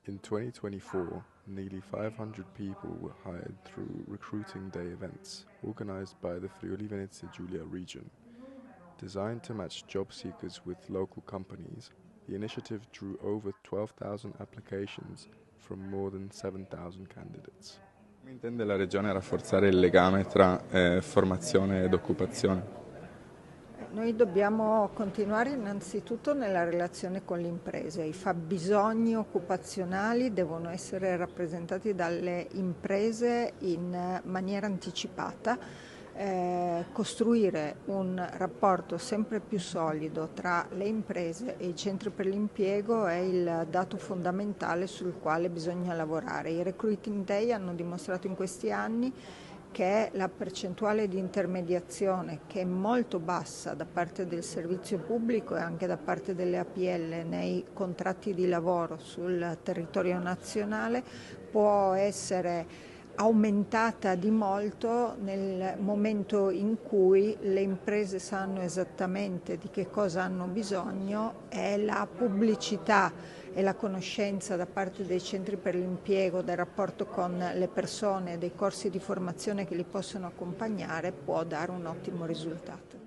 In 2024, nearly 500 people were hired through Recruiting Day events organized by the Friuli Venezia Giulia region. Designed to match job seekers with local companies, the initiative drew over 12,000 applications from more than 7,000 candidates. Come intende la Regione rafforzare il legame tra formazione ed occupazione? Noi dobbiamo continuare innanzitutto nella relazione con le imprese. I fabbisogni occupazionali devono essere rappresentati dalle imprese in maniera anticipata. Costruire un rapporto sempre più solido tra le imprese e i centri per l'impiego è il dato fondamentale sul quale bisogna lavorare. I Recruiting Day hanno dimostrato in questi anni che la percentuale di intermediazione, che è molto bassa da parte del servizio pubblico e anche da parte delle APL nei contratti di lavoro sul territorio nazionale, può essere aumentata di molto nel momento in cui le imprese sanno esattamente di che cosa hanno bisogno e la pubblicità e la conoscenza da parte dei centri per l'impiego del rapporto con le persone, dei corsi di formazione che li possono accompagnare può dare un ottimo risultato.